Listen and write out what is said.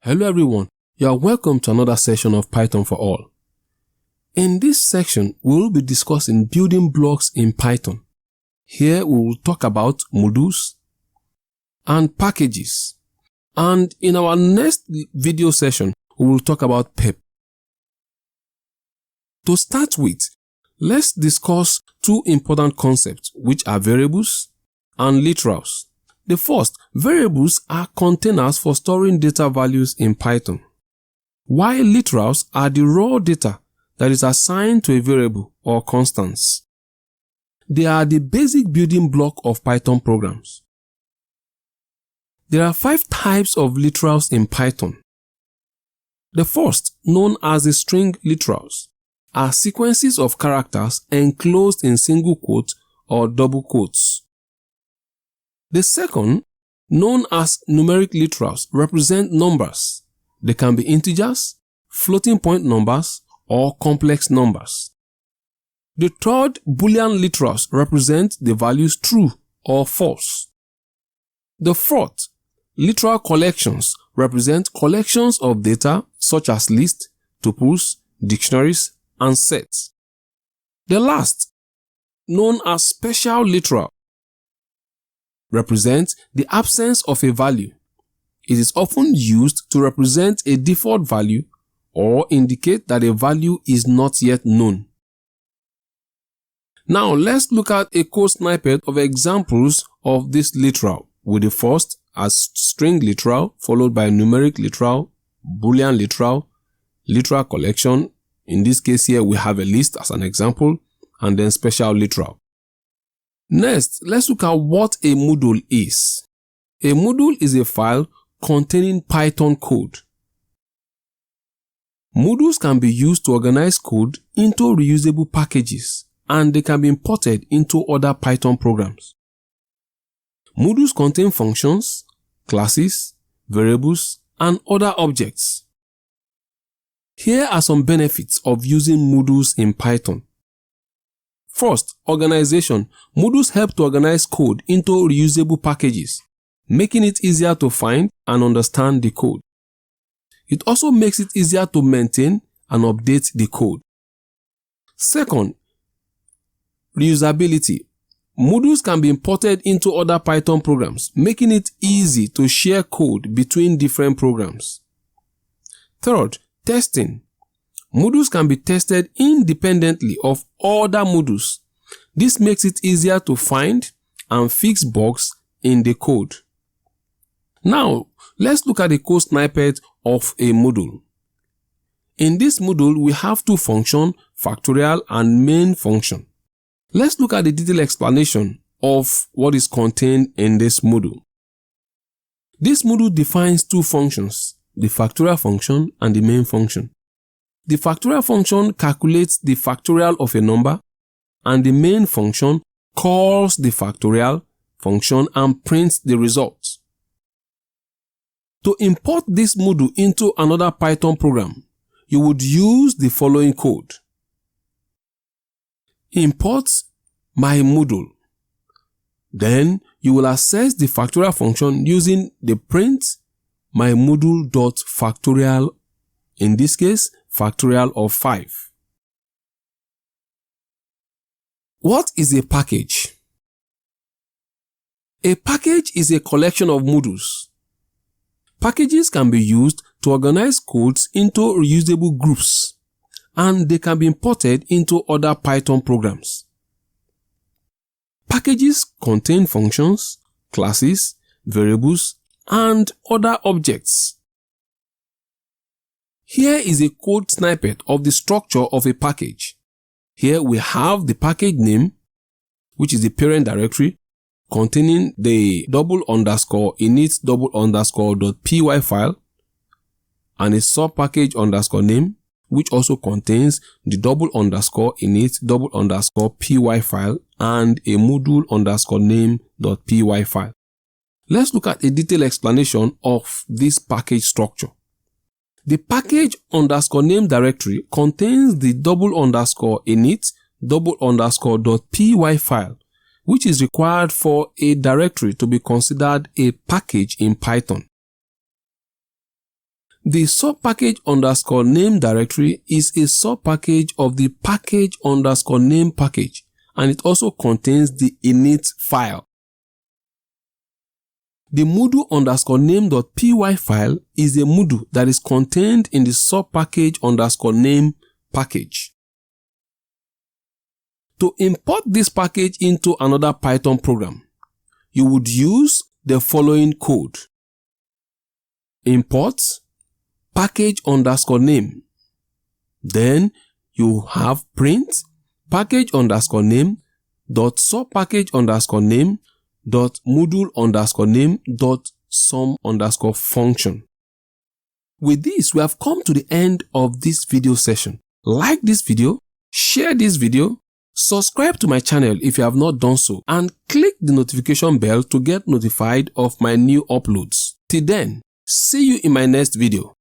Hello everyone, you are welcome to another session of Python for All. In this section, we will be discussing building blocks in Python. Here we will talk about modules and packages. And in our next video session, we will talk about PEP. To start with, let's discuss two important concepts, which are variables and literals. The first, variables are containers for storing data values in Python, while literals are the raw data that is assigned to a variable or constants. They are the basic building block of Python programs. There are 5 types of literals in Python. The first, known as the string literals, are sequences of characters enclosed in single quotes or double quotes. The second, known as numeric literals, represent numbers. They can be integers, floating point numbers, or complex numbers. The third, Boolean literals, represent the values true or false. The fourth, literal collections, represent collections of data such as lists, tuples, dictionaries, and sets. The last, known as special literal, represents the absence of a value. It is often used to represent a default value or indicate that a value is not yet known. Now let's look at a code snippet of examples of this literal, with the first as string literal, followed by numeric literal, Boolean literal, literal collection. In this case here we have a list as an example, and then special literal. Next, let's look at what a module is. A module is a file containing Python code. Modules can be used to organize code into reusable packages, and they can be imported into other Python programs. Modules contain functions, classes, variables, and other objects. Here are some benefits of using modules in Python. First, organization. Modules help to organize code into reusable packages, making it easier to find and understand the code. It also makes it easier to maintain and update the code. Second, reusability. Modules can be imported into other Python programs, making it easy to share code between different programs. Third, testing. Modules can be tested independently of other modules. This makes it easier to find and fix bugs in the code. Now, let's look at the code snippet of a module. In this module, we have two functions, factorial and main function. Let's look at the detailed explanation of what is contained in this module. This module defines two functions, the factorial function and the main function. The factorial function calculates the factorial of a number, and the main function calls the factorial function and prints the result. To import this module into another Python program, you would use the following code. Import my module. Then you will access the factorial function using the print my module.factorial, in this case factorial of 5. What is a package? A package is a collection of modules. Packages can be used to organize codes into reusable groups, and they can be imported into other Python programs. Packages contain functions, classes, variables, and other objects. Here is a code snippet of the structure of a package. Here we have the package name, which is the parent directory, containing the $_init_.py file, and a subpackage _name, which also contains the $_init_py file and a module_name.py file. Let's look at a detailed explanation of this package structure. The package _name directory contains the $_init_.py file, which is required for a directory to be considered a package in Python. The subpackage_name directory is a subpackage of the package_name package, and it also contains the init file. The moodle_name.py file is a Moodle that is contained in the subpackage_name package. To import this package into another Python program, you would use the following code. Import package_name. Then you have print package_name dot subpackage_name dot moodle_name dot sum_function. With this, we have come to the end of this video session. Like this video, share this video, subscribe to my channel if you have not done so, and click the notification bell to get notified of my new uploads. Till then, see you in my next video.